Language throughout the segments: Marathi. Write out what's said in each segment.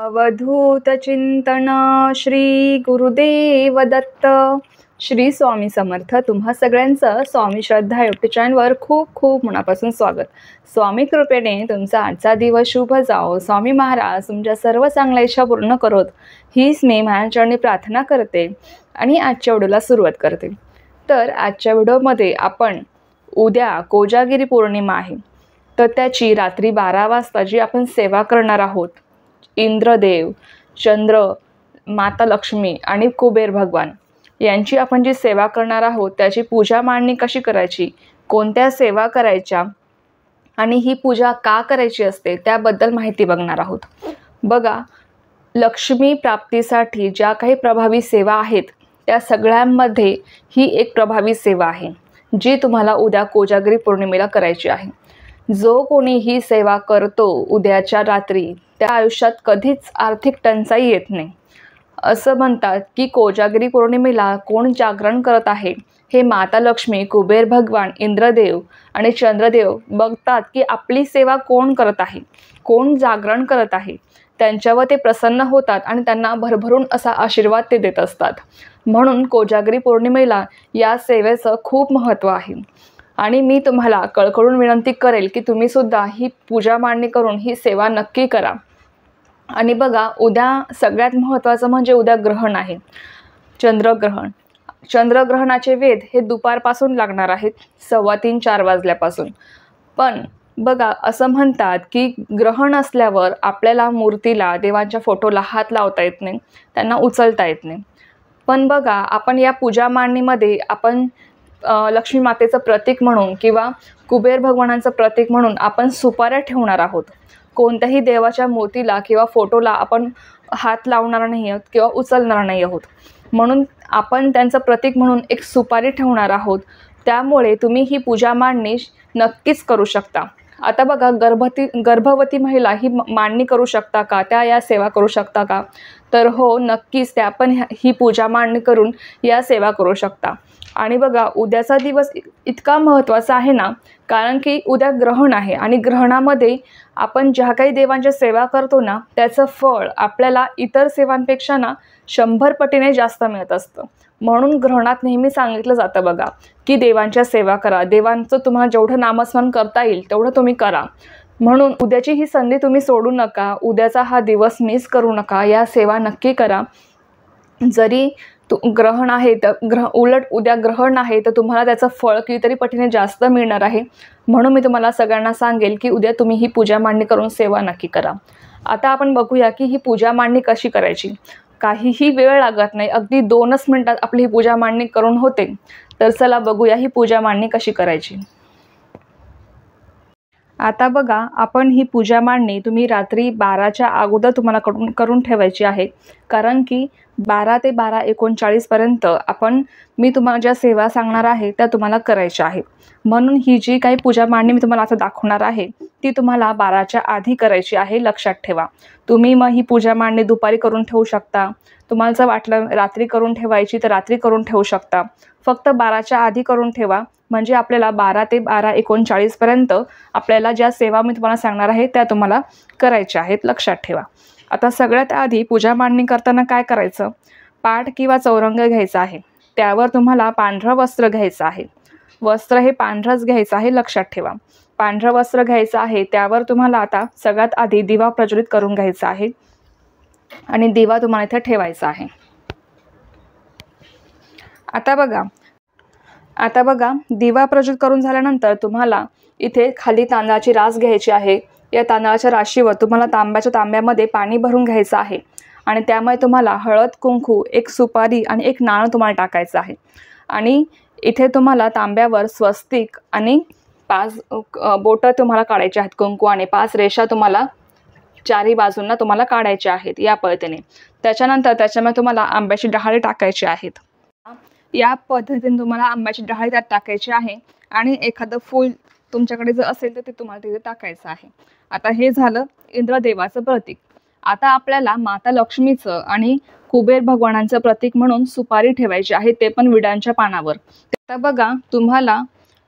अवधूत चिंतन श्री गुरुदेव दत्त. श्री स्वामी समर्थ. तुम्हा सगळ्यांचं स्वामी श्रद्धा यूट्यूब चॅनलवर खूप खूप मनापासून स्वागत. स्वामी कृपेने तुमचा आजचा दिवस शुभ जाओ. स्वामी महाराज तुमच्या सर्व चांगल्या इच्छा पूर्ण करोत, हीच मी माझ्याचरणी प्रार्थना करते आणि आजच्या व्हिडिओला सुरुवात करते. तर आजच्या व्हिडिओमध्ये आपण उद्या कोजागिरी पौर्णिमा आहे, तर त्याची रात्री 12 वाजता जी आपण सेवा करणार आहोत, इंद्रदेव, चंद्र, माता लक्ष्मी आणि कुबेर भगवान यांची आपण जी सेवा करणार आहोत, त्याची पूजा मांडणी कशी करायची, कोणत्या सेवा करायच्या आणि ही पूजा का करायची असते त्याबद्दल माहिती बघणार आहोत. बघा, लक्ष्मी प्राप्तीसाठी ज्या काही प्रभावी सेवा आहेत त्या सगळ्यांमध्ये ही एक प्रभावी सेवा आहे, जी तुम्हाला उद्या कोजागिरी पौर्णिमेला करायची आहे. जो कोणी ही सेवा करतो उद्याच्या रात्री, त्या आयुष्यात कधीच आर्थिक टंचाई येत नाही. असं म्हणतात की कोजागिरी पौर्णिमेला कोण जागरण करत आहे हे माता लक्ष्मी, कुबेर भगवान, इंद्रदेव आणि चंद्रदेव बघतात की आपली सेवा कोण करत आहे, कोण जागरण करत आहे. त्यांच्यावर ते प्रसन्न होतात आणि त्यांना भरभरून असा आशीर्वाद ते देत असतात. म्हणून कोजागिरी पौर्णिमेला या सेवेचं खूप महत्त्व आहे आणि मी तुम्हाला कळकळून विनंती करेल की तुम्ही सुद्धा ही पूजा मांडणी करून ही सेवा नक्की करा. आणि बघा, उद्या सगळ्यात महत्त्वाचं म्हणजे उद्या ग्रहण आहे, चंद्रग्रहण. चंद्रग्रहणाचे वेध हे दुपारपासून लागणार आहेत, 3:15-4 वाजल्यापासून. पण बघा, असं म्हणतात की ग्रहण असल्यावर आपल्याला मूर्तीला, देवांच्या फोटोला हात लावता येत नाही, त्यांना उचलता येत नाही. पण बघा, आपण या पूजा मांडणीमध्ये आपण लक्ष्मी मातेचं प्रतीक म्हणून किंवा कुबेर भगवानांचं प्रतीक म्हणून आपण सुपाऱ्या ठेवणार आहोत. कोणत्याही देवाच्या मूर्तीला किंवा फोटोला आपण हात लावणार नाही आहोत किंवा उचलणार नाही आहोत. म्हणून आपण त्यांचं प्रतीक म्हणून एक सुपारी ठेवणार आहोत. त्यामुळे तुम्ही ही पूजा मांडणी नक्कीच करू शकता. आता बघा, गर्भवती महिला ही मांडणी करू शकता का, त्या या सेवा करू शकता का? तर हो, नक्कीच त्या पण ही पूजा मांडणी करून या सेवा करू शकता. आणि बघा, उद्याचा दिवस इतका महत्त्वाचा आहे ना, कारण की उद्या ग्रहण आहे आणि ग्रहणामध्ये आपण ज्या काही देवांच्या सेवा करतो ना, त्याचं फळ आपल्याला इतर सेवांपेक्षा ना 100 पटीने जास्त मिळत असतं. म्हणून ग्रहणात नेहमी सांगितलं जातं बघा की देवांच्या सेवा करा, देवांचं तुम्हाला जेवढं नामस्मरण करता येईल तेवढं तुम्ही करा. म्हणून उद्याची ही संधी तुम्ही सोडू नका, उद्याचा हा दिवस मिस करू नका, या सेवा नक्की करा. जरी ग्रहण आहे तर उलट उद्या ग्रहण आहे तर तुम्हाला त्याचं फळ कितीतरी पटीने जास्त मिळणार आहे. म्हणून मी तुम्हाला सगळ्यांना सांगेल की उद्या तुम्ही ही पूजा मांडणी करून सेवा नक्की करा. आता आपण बघूया की ही पूजा मांडणी कशी करायची. काहीही वेळ लागत नाही, अगदी 2च मिनिटात आपली ही पूजा मांडणी करून होते. तर चला बघूया ही पूजा मांडणी कशी करायची. आता बघा, आपण ही पूजा मांडणी तुम्ही रात्री 12च्या अगोदर तुम्हाला करून ठेवायची आहे. कारण की 12 ते 12:39 पर्यंत मी तुम्हाला ज्या सेवा सांगणार आहे त्या तुम्हाला करायच्या आहेत. म्हणून ही जी काही पूजा मांडणी मी तुम्हाला आता दाखवणार आहे ती तुम्हाला 12च्या आधी करायची आहे, लक्षात ठेवा. तुम्ही मग ही पूजा मांडणी दुपारी करून ठेवू शकता. तुम्हाला जर वाटलं रात्री करून ठेवायची तर रात्री करून ठेवू शकता. फक्त 12च्या आधी करून ठेवा, म्हणजे आपल्याला 12 ते 12:39 पर्यंत आपल्याला ज्या सेवा मी तुम्हाला सांगणार आहे त्या तुम्हाला करायच्या आहेत, लक्षात ठेवा. आता सगळ्यात आधी पूजा मांडणी करताना काय करायचं, पाट किंवा चौरंग घ्यायचा आहे. त्यावर तुम्हाला पांढरं वस्त्र घ्यायचं आहे. वस्त्र हे पांढरंच घ्यायचं आहे, लक्षात ठेवा. पांढरं वस्त्र घ्यायचं आहे. त्यावर तुम्हाला आता सगळ्यात आधी दिवा प्रज्वलित करून घ्यायचा आहे आणि दिवा तुम्हाला इथे ठेवायचा आहे. आता बघा, दिवा प्रज्वलित करून झाल्यानंतर तुम्हाला इथे खाली तांदळाची रास घ्यायची आहे. या तांदळाच्या राशीवर तुम्हाला तांब्यामध्ये पाणी भरून घ्यायचं आहे आणि त्यामुळे तुम्हाला हळद, कुंकू, एक सुपारी आणि एक नाणं तुम्हाला टाकायचं आहे. आणि इथे तुम्हाला तांब्यावर स्वस्तिक आणि 5 बोटं तुम्हाला काढायचे आहेत कुंकू आणि 5 रेषा तुम्हाला चारी बाजूंना तुम्हाला काढायच्या आहेत या पद्धतीने. त्याच्यानंतर त्याच्यामध्ये तुम्हाला आंब्याची डहाळी टाकायची आहेत. या पद्धतीने तुम्हाला आंब्याची डहाळी त्यात टाकायची आहे आणि एखादं फूल तुमच्याकडे जर असेल तर ते तुम्हाला तिथे टाकायचं आहे. आता हे झालं इंद्रदेवाचं प्रतीक. आता आपल्याला माता लक्ष्मीचं आणि कुबेर भगवानांचं प्रतीक म्हणून सुपारी ठेवायची आहे, ते पण विड्यांच्या पानावर. आता बघा, तुम्हाला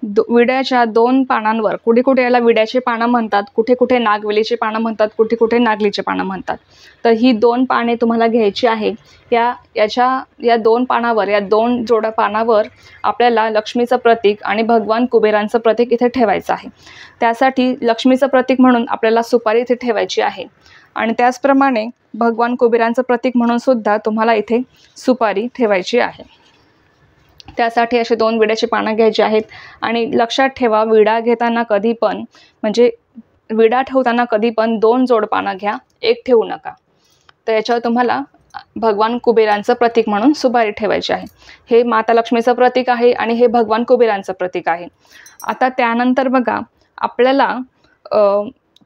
विड्याच्या 2 पानांवर, कुठे कुठे याला विड्याचे पानं म्हणतात, कुठे कुठे नागवेलीचे पानं म्हणतात, कुठे कुठे नागलीचे पानं म्हणतात. तर ही 2 पाने तुम्हाला घ्यायची आहे. या 2 पानावर, या 2 जोड्या पानावर आपल्याला लक्ष्मीचं प्रतीक आणि भगवान कुबेरांचं प्रतीक इथे ठेवायचं आहे. त्यासाठी लक्ष्मीचं प्रतीक म्हणून आपल्याला सुपारी इथे ठेवायची आहे आणि त्याचप्रमाणे भगवान कुबेरांचं प्रतीक म्हणून सुद्धा तुम्हाला इथे सुपारी ठेवायची आहे. त्यासाठी असे 2 विड्याची पानं घ्यायची आहेत. आणि लक्षात ठेवा, विडा घेताना कधी पण, म्हणजे विडा ठेवताना कधी पण 2 जोड पानं घ्या, एक ठेवू नका. तर याच्यावर तुम्हाला भगवान कुबेरांचं प्रतीक म्हणून सुपारी ठेवायची आहे. हे माता लक्ष्मीचं प्रतीक आहे आणि हे भगवान कुबेरांचं प्रतीक आहे. आता त्यानंतर बघा, आपल्याला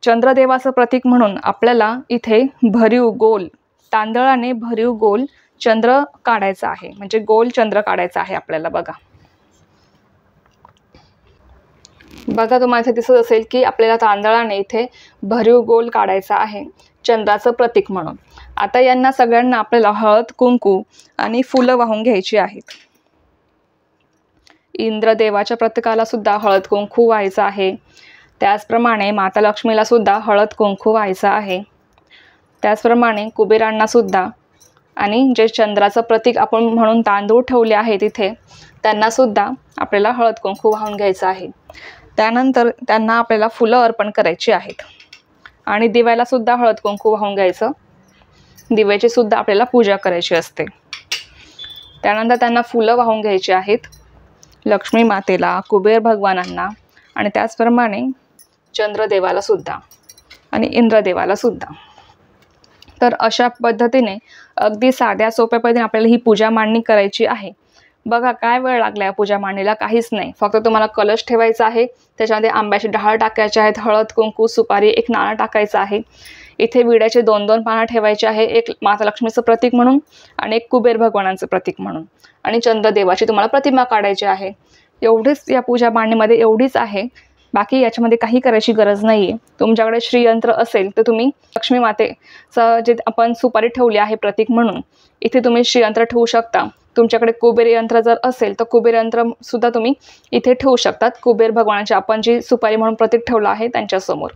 चंद्रदेवाचं प्रतीक म्हणून आपल्याला इथे भरीव गोल, तांदळाने भरीव गोल चंद्र काढायचा आहे, म्हणजे गोल चंद्र काढायचा आहे आपल्याला. बघा तुम्हाला इथे दिसत असेल की आपल्याला तांदळाने इथे भरीव गोल काढायचा आहे चंद्राचं प्रतीक म्हणून. आता यांना सगळ्यांना आपल्याला हळद कुंकू आणि फुलं वाहून घ्यायची आहेत. इंद्रदेवाच्या प्रतीकाला सुद्धा हळद कुंकू व्हायचं आहे. त्याचप्रमाणे माता लक्ष्मीला सुद्धा हळद कुंकू व्हायचं आहे. त्याचप्रमाणे कुबेरांना सुद्धा, आणि जे चंद्राचं प्रतीक आपण म्हणून तांदूळ ठेवले आहे तिथे, त्यांना सुद्धा आपल्याला हळद कुंकू वाहून घ्यायचं आहे. त्यानंतर त्यांना आपल्याला फुलं अर्पण करायची आहेत आणि दिव्याला सुद्धा हळद कुंकू वाहून घ्यायचं. दिव्याची सुद्धा आपल्याला पूजा करायची असते. त्यानंतर त्यांना फुलं वाहून घ्यायची आहेत, लक्ष्मी मातेला, कुबेर भगवानांना आणि त्याचप्रमाणे चंद्रदेवाला सुद्धा आणि इंद्रदेवाला सुद्धा. तर अशा पद्धतीने अगदी साध्या सोप्या पद्धतीने आपल्याला ही पूजा मांडणी करायची आहे. बघा काय वेळ लागला या पूजा मांडणीला, काहीच नाही. फक्त तुम्हाला कलश ठेवायचा आहे, त्याच्यामध्ये आंब्याची डहाळ टाकायचे आहेत, हळद कुंकू सुपारी, एक नाणं टाकायचं आहे. इथे विड्याचे 2-2 पानं ठेवायचे आहे, एक माता लक्ष्मीचं प्रतीक म्हणून आणि एक कुबेर भगवानांचं प्रतीक म्हणून, आणि चंद्रदेवाची तुम्हाला प्रतिमा काढायची आहे. एवढीच या पूजा मांडणीमध्ये एवढीच आहे. बाकी याच्यामध्ये काही करायची गरज नाही आहे. तुमच्याकडे श्रीयंत्र असेल तर तुम्ही लक्ष्मी मातेचं जे आपण सुपारी ठेवली आहे प्रतीक म्हणून, इथे तुम्ही श्रीयंत्र ठेवू शकता. तुमच्याकडे कुबेर यंत्र जर असेल तर कुबेर यंत्र सुद्धा तुम्ही इथे ठेवू शकतात, कुबेर भगवानाची आपण जी सुपारी म्हणून प्रतीक ठेवलं आहे त्यांच्यासमोर.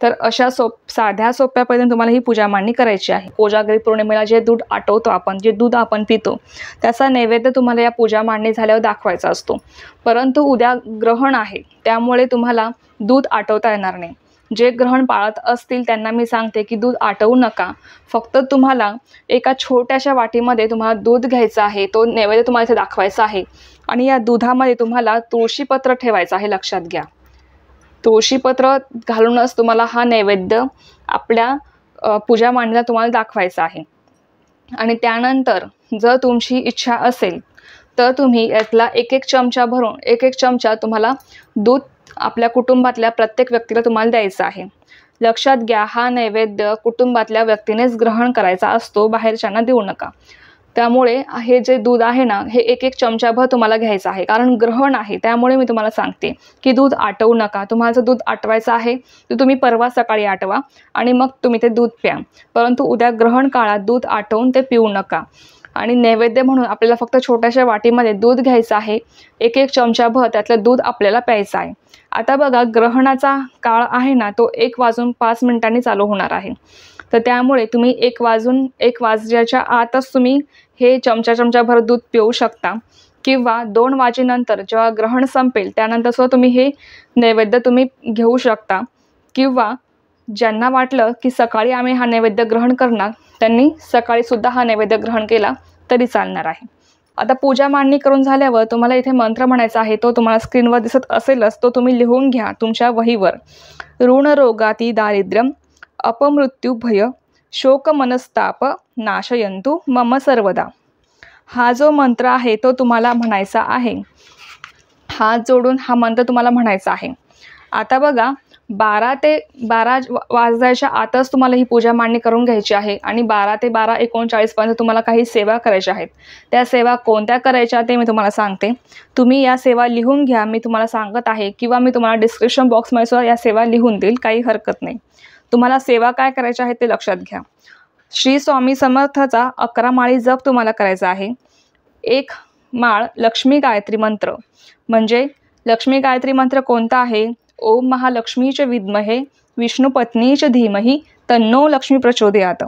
तर अशा साध्या सोप्या पद्धतीने तुम्हाला ही पूजा मांडणी करायची आहे. कोजागरी पौर्णिमेला जे दूध आटवतो आपण, जे दूध आपण पितो, त्याचा नैवेद्य तुम्हाला या पूजा मांडणी झाल्यावर दाखवायचा असतो. परंतु उद्या ग्रहण आहे, त्यामुळे तुम्हाला दूध आटवता येणार नाही. जे ग्रहण पाळत असतील त्यांना मी सांगते की दूध आटवू नका. फक्त तुम्हाला एका छोट्याशा वाटीमध्ये तुम्हाला दूध घ्यायचं आहे, तो नैवेद्य तुम्हाला इथे दाखवायचा आहे आणि या दुधामध्ये तुम्हाला तुळशीपत्र ठेवायचं आहे. लक्षात घ्या, तुळशीपत्र घालूनच तुम्हाला हा नैवेद्य आपल्या पूजा मांडणीला तुम्हाला दाखवायचा आहे. आणि त्यानंतर जर तुमची इच्छा असेल तर तुम्ही यातला एक चमचा तुम्हाला दूध आपल्या कुटुंबातल्या प्रत्येक व्यक्तीला तुम्हाला द्यायचं आहे. लक्षात घ्या, हा नैवेद्य कुटुंबातल्या व्यक्तीनेच ग्रहण करायचा असतो, बाहेरच्यांना देऊ नका. त्यामुळे हे जे दूध आहे ना, हे एक चमचाभर तुम्हाला घ्यायचं आहे, कारण ग्रहण आहे. त्यामुळे मी तुम्हाला सांगते की दूध आटवू नका. तुम्हाला जर दूध आटवायचं आहे तर तुम्ही परवा सकाळी आटवा आणि मग तुम्ही ते दूध प्या, परंतु उद्या ग्रहण काळात दूध आटवून ते पिऊ नका. आणि नैवेद्य म्हणून आपल्याला फक्त छोट्याशा वाटीमध्ये दूध घ्यायचं आहे, एक चमचाभर त्यातलं दूध आपल्याला प्यायचं आहे. आता बघा, ग्रहणाचा काळ आहे ना, तो 1:05 चालू होणार आहे. तर त्यामुळे तुम्ही 1 वाजल्याच्या आतच तुम्ही हे चमचाभर दूध पिऊ शकता, किंवा 2 वाजेनंतर जेव्हा ग्रहण संपेल त्यानंतर सुद्धा तुम्ही हे नैवेद्य तुम्ही घेऊ शकता. किंवा ज्यांना वाटलं की सकाळी आम्ही हा नैवेद्य ग्रहण करणार, त्यांनी सकाळी सुद्धा हा नैवेद्य ग्रहण केला तरी चालणार आहे. आता पूजा मांडणी करून झाल्यावर तुम्हाला इथे मंत्र म्हणायचा आहे, तो तुम्हाला स्क्रीनवर दिसत असेलच, तो तुम्ही लिहून घ्या तुमच्या वहीवर. ऋण रोगाती दारिद्र्यम अपमृत्यू भय शोक मनस्ताप नाशयंतु मम सर्वदा. हा जो मंत्र आहे तो तुम्हाला म्हणायचा आहे. हात जोडून हा मंत्र तुम्हाला म्हणायचा आहे. आता बघा, 12 वाजायच्या आतच तुम्हाला ही पूजा मांडणी करून घ्यायची आहे आणि 12 ते 12:39 पर्यंत तुम्हाला काही सेवा करायच्या आहेत. त्या सेवा कोणत्या करायच्या ते मी तुम्हाला सांगते. तुम्ही या सेवा लिहून घ्या, मी तुम्हाला सांगत आहे, किंवा मी तुम्हाला डिस्क्रिप्शन बॉक्समध्ये सुद्धा या सेवा लिहून देईल, काही हरकत नाही. तुम्हाला सेवा काय करायच्या आहेत ते लक्षात घ्या. श्री स्वामी समर्थाचा 11 माळी जप तुम्हाला करायचा आहे. 1 माळ लक्ष्मी गायत्री मंत्र, म्हणजे लक्ष्मी गायत्री मंत्र कोणता आहे? ओम महालक्ष्मीच विद्महे विष्णुपत्नीच धीमहि तन्नो लक्ष्मी प्रचोदयात.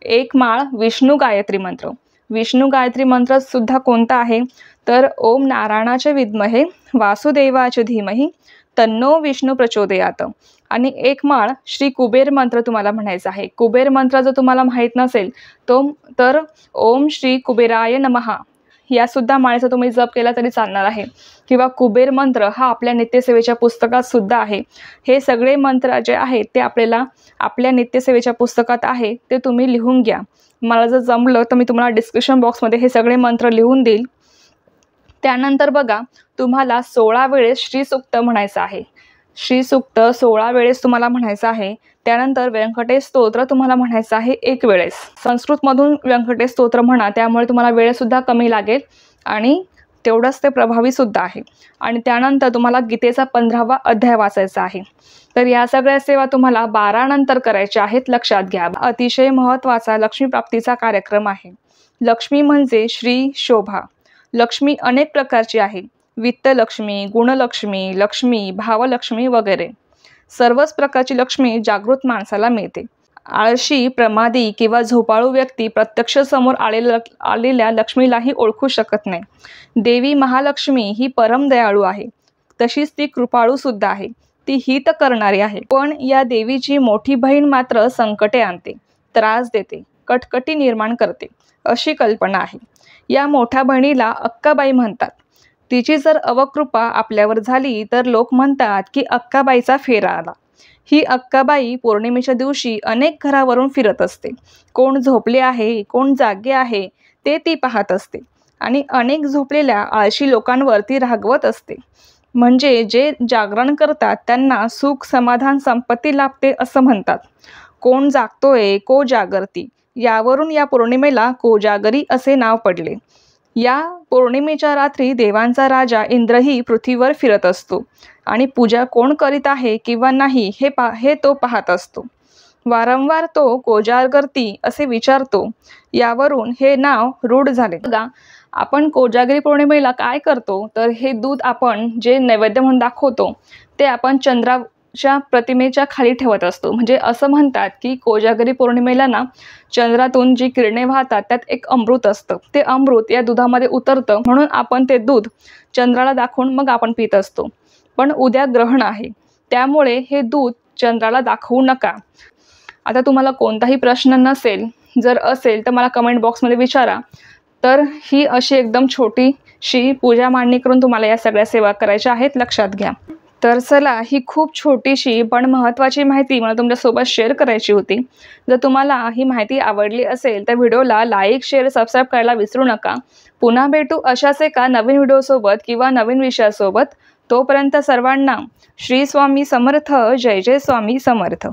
एक माळ विष्णू गायत्री मंत्र. विष्णू गायत्री मंत्र सुद्धा कोणता आहे? तर ओम नारायणाचे विद्महे वासुदेवाचे धीमहि तन्नो विष्णू प्रचोदयात. आणि एक माळ श्री कुबेर मंत्र तुम्हाला म्हणायचा आहे. कुबेर मंत्र जर तुम्हाला माहीत नसेल तर ओम श्री कुबेराय नमः या सुद्धा माळेचा तुम्ही जप केला तरी चालणार आहे. किंवा कुबेर मंत्र हा आपल्या नित्यसेवेच्या पुस्तकात सुद्धा आहे. हे सगळे मंत्र जे आहेत ते आपल्याला आपल्या नित्यसेवेच्या पुस्तकात आहे, ते तुम्ही लिहून घ्या. मला जर जमलं तर मी तुम्हाला डिस्क्रिप्शन बॉक्समध्ये हे सगळे मंत्र लिहून देईल. त्यानंतर बघा, तुम्हाला 16 वेळेस श्रीसूक्त म्हणायचं आहे. श्रीसूक्त 16 वेळेस तुम्हाला म्हणायचं आहे. त्यानंतर व्यंकटेश स्तोत्र तुम्हाला म्हणायचं आहे 1 वेळेस. संस्कृतमधून व्यंकटेश स्तोत्र म्हणा, त्यामुळे तुम्हाला वेळसुद्धा कमी लागेल आणि तेवढंच ते प्रभावी सुद्धा आहे. आणि त्यानंतर तुम्हाला गीतेचा 15वा अध्याय वाचायचा आहे. तर या सगळ्या सेवा तुम्हाला 12 नंतर करायच्या आहेत, लक्षात घ्या. अतिशय महत्त्वाचा लक्ष्मी प्राप्तीचा कार्यक्रम आहे. लक्ष्मी म्हणजे श्री शोभा. लक्ष्मी अनेक प्रकारची आहे. वित्तलक्ष्मी, गुणलक्ष्मी, लक्ष्मी, भावलक्ष्मी वगैरे. सर्वच प्रकारची लक्ष्मी जागृत माणसाला मिळते. आळशी, प्रमादी किंवा झोपाळू व्यक्ती प्रत्यक्ष समोर आलेल्या लक्ष्मीलाही ओळखू शकत नाही. देवी महालक्ष्मी ही परम दयाळू आहे. तशीच ती कृपाळू सुद्धा आहे. ती हित करणारी आहे. पण या देवीची मोठी बहीण मात्र संकटे आणते, त्रास देते, कटकटी निर्माण करते, अशी कल्पना आहे. या मोठ्या बहिणीला अक्काबाई म्हणतात. तिची जर अवकृपा आपल्यावर झाली तर लोक म्हणतात की अक्काबाईचा फेरा आला. ही अक्काबाई पौर्णिमेच्या दिवशी अनेक घरावरून फिरत असते. कोण झोपले आहे, कोण जागे आहे ते ती पाहत असते आणि अनेक झोपलेल्या आळशी लोकांवर ती रागवत असते. म्हणजे जे जागरण करतात त्यांना सुख, समाधान, संपत्ती लाभते असं म्हणतात. कोण जागतोय, को जागरती, यावरून या पौर्णिमेला कोजागरी असे नाव पडले. या पौर्णिमेच्या रात्री देवांचा राजा इंद्रही पृथ्वीवर फिरत असतो आणि पूजा कोण करीत आहे किंवा नाही हे तो पाहत असतो. वारंवार तो कोजागरती असे विचारतो. यावरून हे नाव रूढ झाले. बघा, आपण कोजागरी पौर्णिमेला काय करतो तर हे दूध आपण जे नैवेद्य म्हणून दाखवतो ते आपण चंद्राच्या प्रतिमेच्या खाली ठेवत असतो. म्हणजे असं म्हणतात की कोजागरी पौर्णिमेला ना चंद्रातून जी किरणे वाहतात त्यात एक अमृत असतं. ते अमृत या दुधामध्ये उतरतं, म्हणून आपण ते दूध चंद्राला दाखवून मग आपण पित असतो. पण उद्या ग्रहण आहे, त्यामुळे हे दूध चंद्राला दाखवू नका. आता तुम्हाला कोणताही प्रश्न नसेल, जर असेल तर मला कमेंट बॉक्समध्ये विचारा. तर ही अशी एकदम छोटीशी पूजा मांडणी करून तुम्हाला या सगळ्या सेवा करायच्या आहेत, लक्षात घ्या. तर चला, ही खूप छोटीशी पण महत्त्वाची माहिती मला तुमच्यासोबत शेअर करायची होती. जर तुम्हाला ही माहिती आवडली असेल तर व्हिडिओला लाईक, शेअर, सबस्क्राईब करायला विसरू नका. पुन्हा भेटू अशाच एका नवीन व्हिडिओसोबत किंवा नवीन विषयासोबत. तोपर्यंत सर्वांना श्री स्वामी समर्थ. जय जय स्वामी समर्थ.